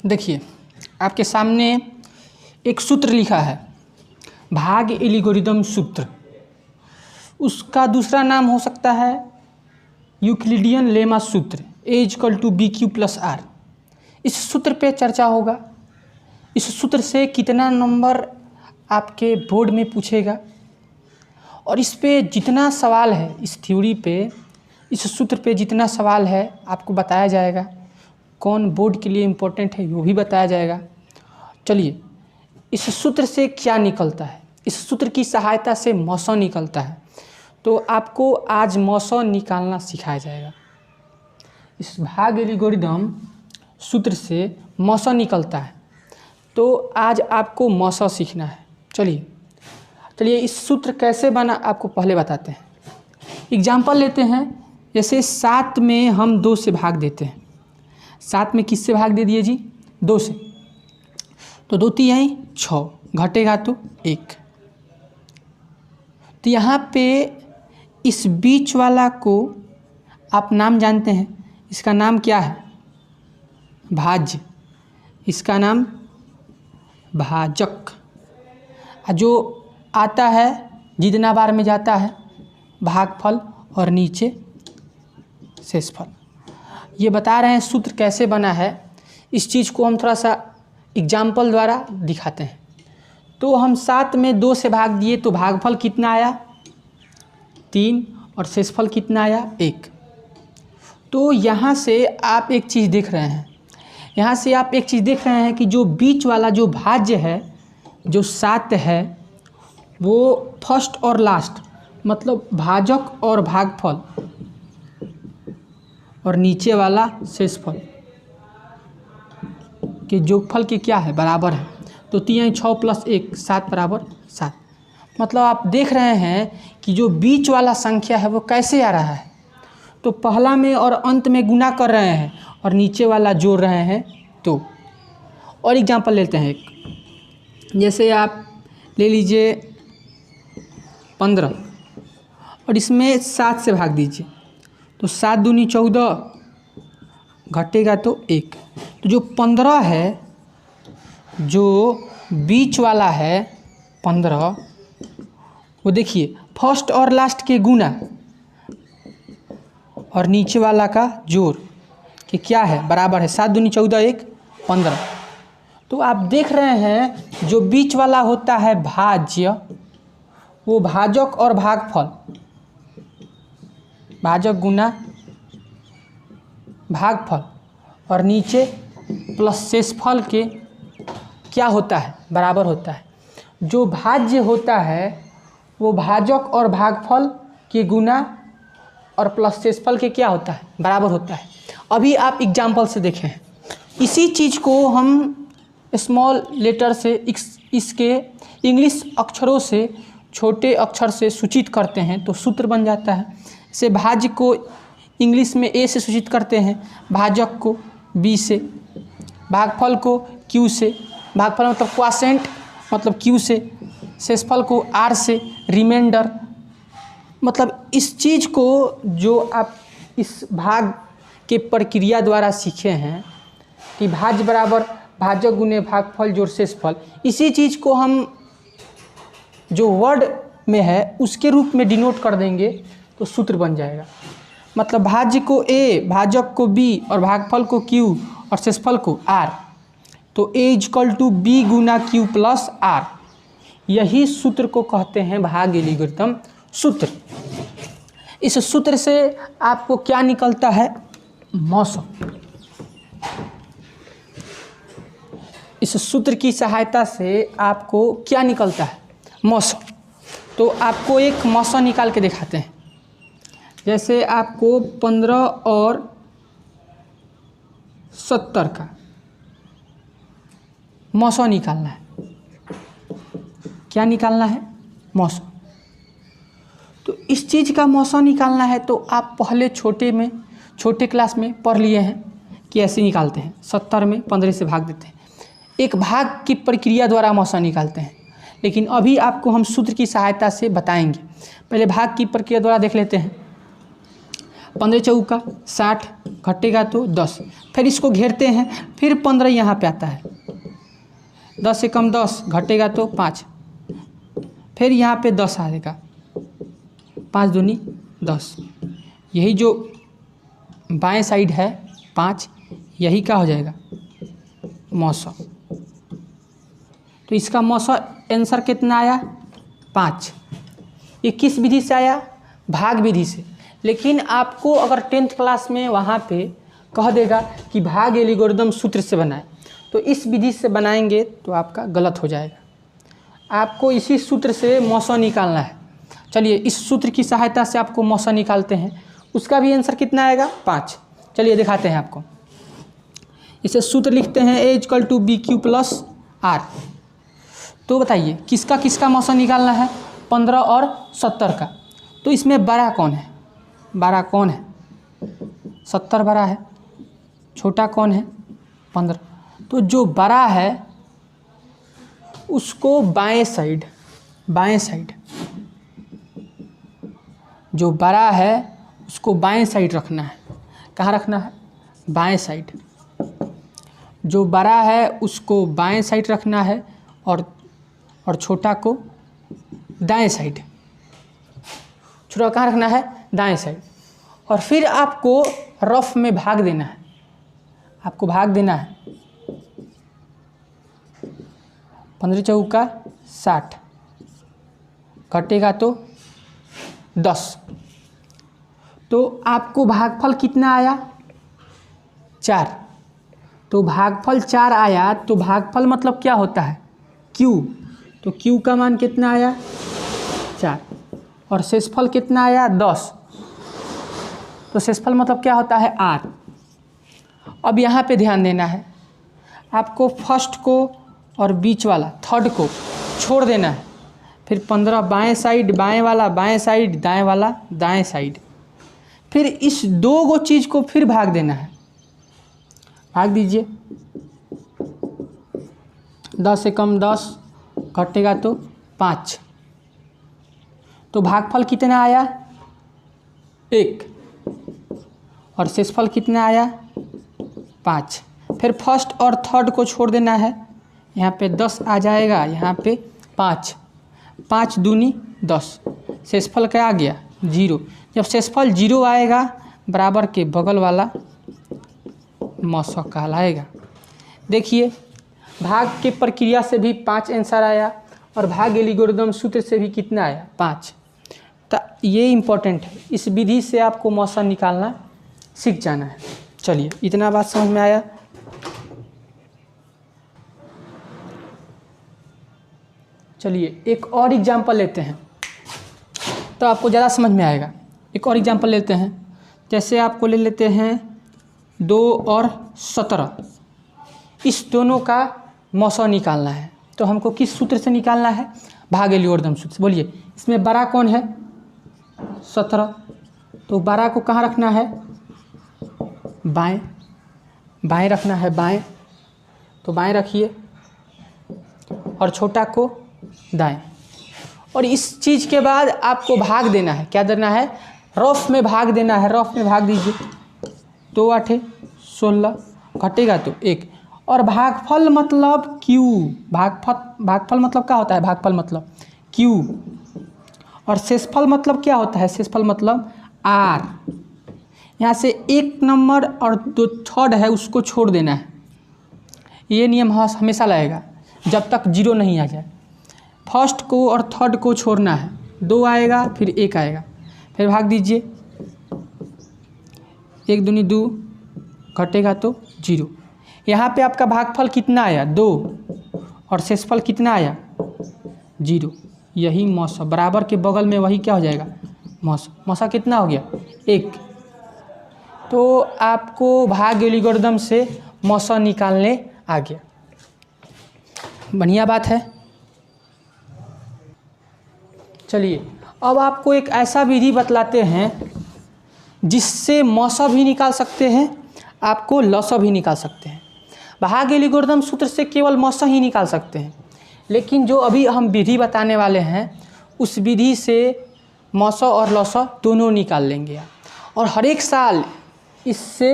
देखिए आपके सामने एक सूत्र लिखा है, भाग एल्गोरिदम सूत्र। उसका दूसरा नाम हो सकता है यूक्लिडियन लेमा सूत्र, A equal to B Q plus R. इस सूत्र पे चर्चा होगा। इस सूत्र से कितना नंबर आपके बोर्ड में पूछेगा और इस पे जितना सवाल है, इस थ्योरी पे, इस सूत्र पे जितना सवाल है आपको बताया जाएगा। कौन बोर्ड के लिए इम्पोर्टेंट है वो भी बताया जाएगा। चलिए, इस सूत्र से क्या निकलता है? इस सूत्र की सहायता से मौसम निकलता है, तो आपको आज मौसम निकालना सिखाया जाएगा। इस भाग एल्गोरिदम सूत्र से मौसम निकलता है, तो आज आपको मौसम सीखना है। चलिए इस सूत्र कैसे बना आपको पहले बताते हैं। एग्जाम्पल लेते हैं, जैसे 7 में हम 2 से भाग देते हैं। 7 में किससे भाग दे दिए जी? 2 से। तो 2 तिहाई 6, घटेगा तो 1। तो यहाँ पे इस बीच वाला को आप नाम जानते हैं, इसका नाम क्या है? भाज्य। इसका नाम भाजक। जो आता है जितना बार में जाता है भागफल और नीचे शेषफल। ये बता रहे हैं सूत्र कैसे बना है। इस चीज़ को हम थोड़ा सा एग्जाम्पल द्वारा दिखाते हैं। तो हम 7 में 2 से भाग दिए तो भागफल कितना आया? 3 और शेषफल कितना आया? 1। तो यहाँ से आप एक चीज़ देख रहे हैं, कि जो बीच वाला जो भाज्य है, जो 7 है, वो फर्स्ट और लास्ट मतलब भाजक और भागफल और नीचे वाला शेषफल के जोगफल के क्या है? बराबर है। तो 3 6 प्लस 1 7 बराबर 7। मतलब आप देख रहे हैं कि जो बीच वाला संख्या है वो कैसे आ रहा है। तो पहला में और अंत में गुना कर रहे हैं और नीचे वाला जोड़ रहे हैं। तो और एग्जाम्पल लेते हैं एक, जैसे आप ले लीजिए 15 और इसमें 7 से भाग दीजिए। तो 7 दूनी 14, घटेगा तो 1। तो जो 15 है, जो बीच वाला है 15, वो देखिए फर्स्ट और लास्ट के गुना और नीचे वाला का जोड़ कि क्या है? बराबर है। 7 दूनी 14, 1 15। तो आप देख रहे हैं जो बीच वाला होता है भाज्य, वो भाजक और भागफल, भाजक गुना भागफल और नीचे प्लस शेषफल के क्या होता है? बराबर होता है। जो भाज्य होता है वो भाजक और भागफल के गुना और प्लस शेषफल के क्या होता है? बराबर होता है। अभी आप एग्जाम्पल से देखें, इसी चीज़ को हम स्मॉल लेटर से इसके इंग्लिश अक्षरों से छोटे अक्षर से सूचित करते हैं तो सूत्र बन जाता है। जैसे भाज्य को इंग्लिश में ए से सूचित करते हैं, भाजक को बी से, भागफल को क्यू से, भागफल मतलब क्वासेंट मतलब क्यू से, शेषफल को आर से, रिमाइंडर। मतलब इस चीज़ को जो आप इस भाग के प्रक्रिया द्वारा सीखे हैं कि भाज्य बराबर भाजक गुने भागफल जोड़ शेषफल, इसी चीज़ को हम जो वर्ड में है उसके रूप में डिनोट कर देंगे तो सूत्र बन जाएगा। मतलब भाज्य को ए, भाजक को बी और भागफल को क्यू और शेषफल को आर। तो ए इक्वल टू बी गुना क्यू प्लस आर। यही सूत्र को कहते हैं भाग एल्गोरिदम सूत्र। इस सूत्र से आपको क्या निकलता है? मौसम। इस सूत्र की सहायता से आपको क्या निकलता है? मौसम। तो आपको एक मौसम निकाल के दिखाते हैं। जैसे आपको 15 और 70 का मौसम निकालना है। क्या निकालना है? मौसम। तो इस चीज़ का मौसम निकालना है तो आप पहले छोटे क्लास में पढ़ लिए हैं कि ऐसे निकालते हैं। 70 में 15 से भाग देते हैं, एक भाग की प्रक्रिया द्वारा मौसम निकालते हैं। लेकिन अभी आपको हम सूत्र की सहायता से बताएंगे। पहले भाग की प्रक्रिया द्वारा देख लेते हैं। 15 चौका 60, घटेगा तो 10। फिर इसको घेरते हैं, फिर 15 यहाँ पे आता है, 10 से कम 10, घटेगा तो 5, फिर यहाँ पे 10 आएगा, 5 दूनी 10। यही जो बाएं साइड है 5, यही क्या हो जाएगा, मौसा। तो इसका मौसा आंसर कितना आया, 5। ये किस विधि से आया, भाग विधि से। लेकिन आपको अगर 10th क्लास में वहाँ पे कह देगा कि भाग एल्गोरिदम सूत्र से बनाए, तो इस विधि से बनाएंगे तो आपका गलत हो जाएगा। आपको इसी सूत्र से मौसा निकालना है। चलिए इस सूत्र की सहायता से आपको मौसा निकालते हैं, उसका भी आंसर कितना आएगा, 5। चलिए दिखाते हैं आपको। इसे सूत्र लिखते हैं A=BQ + R। तो बताइए किसका किसका मौसा निकालना है, 15 और 70 का। तो इसमें बड़ा कौन है, 70 बड़ा है, छोटा कौन है, 15। तो जो बड़ा है उसको बाएं साइड, जो बड़ा है उसको बाएं साइड रखना है। कहाँ रखना है, बाएं साइड। जो बड़ा है उसको बाएं साइड रखना है और छोटा को दाएं साइड। छोटा कहाँ रखना है, दाएं साइड। और फिर आपको रफ में भाग देना है, 15 चौका 60, घटेगा तो 10। तो आपको भागफल कितना आया, 4। तो भागफल 4 आया, तो भागफल मतलब क्या होता है, Q। तो Q का मान कितना आया, 4। और शेषफल कितना आया, 10। तो शेषफल मतलब क्या होता है, R। अब यहाँ पे ध्यान देना है, आपको फर्स्ट को और बीच वाला थर्ड को छोड़ देना है। फिर 15 बाएं साइड, बाएं वाला बाएं साइड, दाएं वाला दाएं साइड। फिर इस 2 चीज़ को फिर भाग देना है। भाग दीजिए, 10 से कम 10, घटेगा तो 5। तो भागफल कितना आया, 1। और शेषफल कितना आया, 5। फिर फर्स्ट और थर्ड को छोड़ देना है, यहाँ पे 10 आ जाएगा, यहाँ पे 5, 5 दूनी 10। शेषफल क्या आ गया, 0। जब शेषफल 0 आएगा, बराबर के बगल वाला मौसा कहलाएगा। देखिए भाग के प्रक्रिया से भी 5 आंसर आया, और भाग एल्गोरिदम सूत्र से भी कितना आया, 5। तो ये इम्पोर्टेंट है, इस विधि से आपको मौसा निकालना सीख जाना है। चलिए इतना बात समझ में आया। चलिए एक और एग्जाम्पल लेते हैं तो आपको ज़्यादा समझ में आएगा। एक और एग्जाम्पल लेते हैं, जैसे आपको ले लेते हैं 2 और 17। इस दोनों का मौसा निकालना है, तो हमको किस सूत्र से निकालना है, भाग एल्गोरिदम सूत्र से। बोलिए इसमें बड़ा कौन है, 17। तो बड़ा को कहाँ रखना है, बाएं रखना है, बाएं। तो बाएं रखिए, और छोटा को दाएं। और इस चीज़ के बाद आपको भाग देना है, क्या देना है, रफ में भाग देना है। रफ में भाग दीजिए, 2 8 16, घटेगा तो 1। और भागफल मतलब Q। भागफल मतलब क्या होता है, भागफल मतलब Q। और शेषफल मतलब क्या होता है, शेषफल मतलब R। यहाँ से 1 नंबर और 2 थर्ड है उसको छोड़ देना है। ये नियम हमेशा लगेगा जब तक 0 नहीं आ जाए। फर्स्ट को और थर्ड को छोड़ना है, 2 आएगा फिर 1 आएगा, फिर भाग दीजिए, 1 दूनी 2, घटेगा तो 0। यहाँ पे आपका भागफल कितना आया, 2। और शेषफल कितना आया, 0। यही मौसा, बराबर के बगल में वही क्या हो जाएगा, मौसा। मौसा कितना हो गया, 1। तो आपको भाग एल्गोरिदम से मौसा निकालने आ गया। बढ़िया बात है। चलिए अब आपको एक ऐसा विधि बतलाते हैं जिससे मौसा भी निकाल सकते हैं, आपको लौसा भी निकाल सकते हैं। भाग एल्गोरिदम सूत्र से केवल मौसा ही निकाल सकते हैं, लेकिन जो अभी हम विधि बताने वाले हैं उस विधि से मौसा और लौसा दोनों निकाल लेंगे आप। और हर एक साल इससे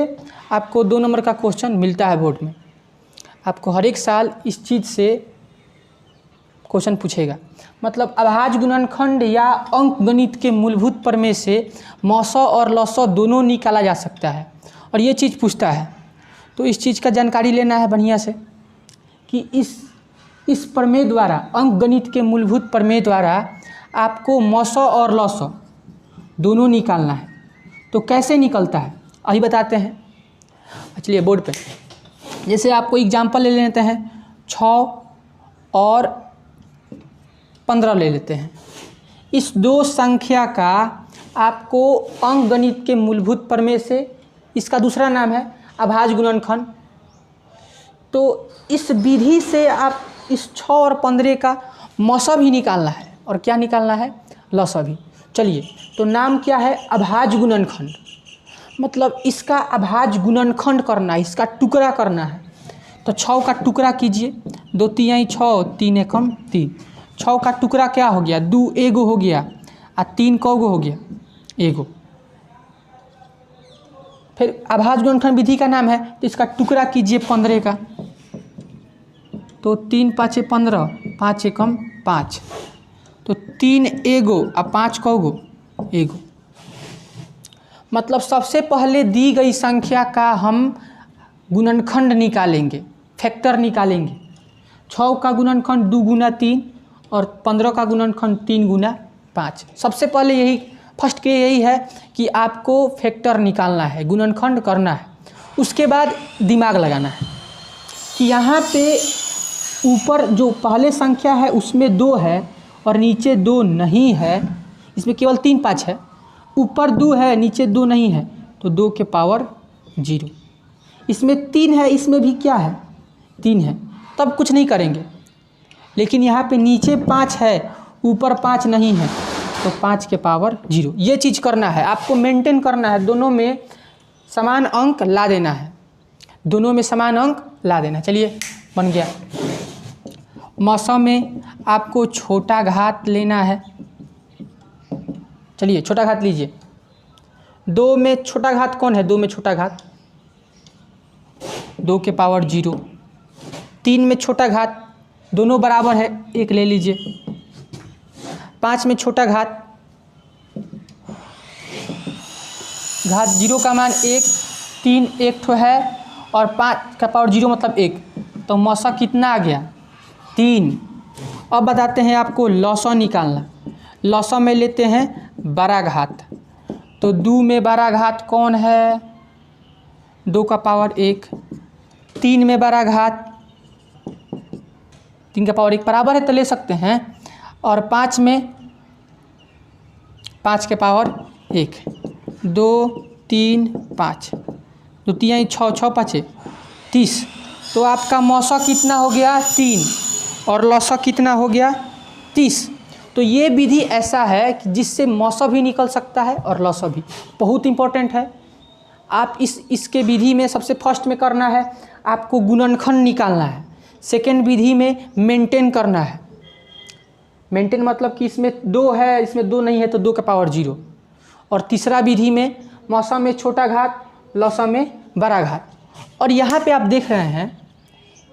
आपको 2 नंबर का क्वेश्चन मिलता है बोर्ड में। आपको हर एक साल इस चीज़ से क्वेश्चन पूछेगा। मतलब अभाज्य गुणनखंड या अंक गणित के मूलभूत प्रमेय से मौसौ और लसौ दोनों निकाला जा सकता है और ये चीज़ पूछता है। तो इस चीज़ का जानकारी लेना है बढ़िया से कि इस प्रमेय द्वारा, अंक गणित के मूलभूत प्रमेय द्वारा आपको मौसौ और लसौ दोनों निकालना है। तो कैसे निकलता है अभी बताते हैं। चलिए बोर्ड पे जैसे आपको एग्जाम्पल ले लेते हैं, 6 और 15 ले लेते हैं। इस दो संख्या का आपको अंक गणित के मूलभूत प्रमेय से, इसका दूसरा नाम है अभाज्य गुणनखंड। तो इस विधि से आप इस 6 और 15 का मौसौ भी निकालना है और क्या निकालना है, लसौ भी। चलिए, तो नाम क्या है, अभाज्य गुणनखंड। मतलब इसका अभाज्य गुणनखंड करना है, इसका टुकड़ा करना है। तो 6 का टुकड़ा कीजिए, 2 तिहाई 6, 3 एकम 3। 6 का टुकड़ा क्या हो गया, 2 एगो हो गया, और 3 कौगो हो गया, एगो। फिर अभाज्य गुणनखंड विधि का नाम है, तो इसका टुकड़ा कीजिए 15 का। तो 3 5 15, 5 एकम 5। तो 3 एगो और 5 कौगो, एगो। मतलब सबसे पहले दी गई संख्या का हम गुणनखंड निकालेंगे, फैक्टर निकालेंगे। 6 का गुणनखंड 2 गुना 3 और 15 का गुणनखंड 3 गुना 5। सबसे पहले यही फर्स्ट के यही है कि आपको फैक्टर निकालना है, गुणनखंड करना है। उसके बाद दिमाग लगाना है कि यहाँ पे ऊपर जो पहले संख्या है उसमें 2 है और नीचे 2 नहीं है, इसमें केवल 3 5 है। ऊपर 2 है, नीचे 2 नहीं है, तो 2 के पावर 0। इसमें 3 है, इसमें भी क्या है, 3 है, तब कुछ नहीं करेंगे। लेकिन यहाँ पे नीचे 5 है, ऊपर 5 नहीं है, तो 5 के पावर 0। ये चीज़ करना है आपको, मेंटेन करना है। दोनों में समान अंक ला देना है, दोनों में समान अंक ला देना। चलिए, बन गया। मौसम में आपको छोटा घात लेना है। चलिए, छोटा घात लीजिए। 2 में छोटा घात कौन है, 2 में छोटा घात 2 के पावर 0। 3 में छोटा घात, दोनों बराबर है, 1 ले लीजिए। 5 में छोटा घात, घात 0 का मान 1, 3 एक ठो है और 5 का पावर 0 मतलब 1। तो मौसौ कितना आ गया, 3। अब बताते हैं आपको लसौ निकालना। लसौ में लेते हैं बड़ा घात। तो 2 में बड़ा घात कौन है, 2 का पावर 1। 3 में बड़ा घात, 3 का पावर 1 बराबर है तो ले सकते हैं। और 5 में 5 के पावर 1, 2 3 5, 2 तिहाई 6, 6 5 30। तो आपका मौसौ कितना हो गया, 3, और लसौ कितना हो गया, 30। तो ये विधि ऐसा है कि जिससे मौसौ भी निकल सकता है और लसौ भी। बहुत इंपॉर्टेंट है। आप इसके विधि में सबसे फर्स्ट में करना है आपको गुणनखंड निकालना है। सेकेंड विधि में मेंटेन करना है। मेंटेन मतलब कि इसमें 2 है, इसमें 2 नहीं है, तो 2 का पावर 0। और तीसरा विधि में मौसौ में छोटा घात, लसौ में बड़ा घात। और यहाँ पे आप देख रहे हैं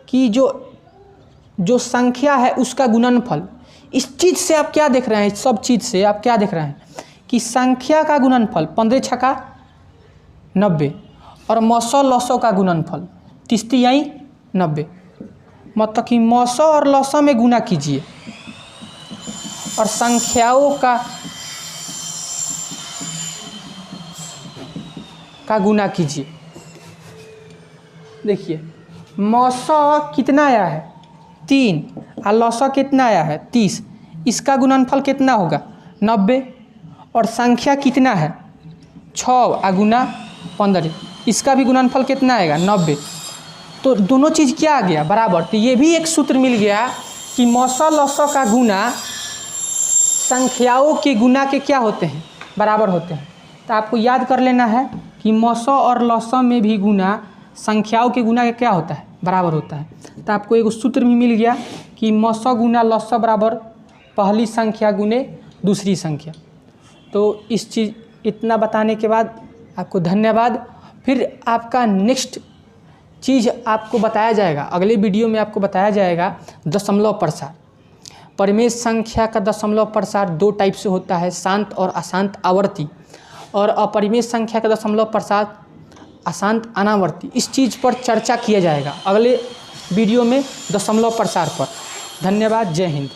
कि जो संख्या है उसका गुणनफल, इस चीज़ से आप क्या देख रहे हैं, सब चीज़ से आप क्या देख रहे हैं कि संख्या का गुणनफल 15 छक्का 90 और मौसौ लसौ का गुणनफल 30 तिहाई 90। मतलब कि मौसौ और लसौ में गुना कीजिए और संख्याओं का गुना कीजिए। देखिए, मौसौ कितना आया है, 3, और लसौ कितना आया है, 30। इसका गुणनफल कितना होगा, 90। और संख्या कितना है, 6 और गुना 15, इसका भी गुणनफल कितना आएगा, 90। तो दोनों चीज़ क्या आ गया, बराबर। तो ये भी एक सूत्र मिल गया कि मौसौ लसौ का गुना संख्याओं के गुना के क्या होते हैं, बराबर होते हैं। तो आपको याद कर लेना है कि मौसौ और लसौ में भी गुना संख्याओं के गुना के क्या होता है, बराबर होता है। तो आपको एक सूत्र भी मिल गया कि मौसौ गुना लसौ बराबर पहली संख्या गुने दूसरी संख्या। तो इस चीज़ इतना बताने के बाद आपको धन्यवाद। फिर आपका नेक्स्ट चीज़ आपको बताया जाएगा, अगले वीडियो में आपको बताया जाएगा दशमलव प्रसार। परिमेय संख्या का दशमलव प्रसार 2 टाइप से होता है, शांत और अशांत आवर्ती, और अपरिमेय संख्या का दशमलव प्रसार अशांत अनावर्ती। इस चीज़ पर चर्चा किया जाएगा अगले वीडियो में दशमलव प्रसार पर। धन्यवाद। जय हिंद।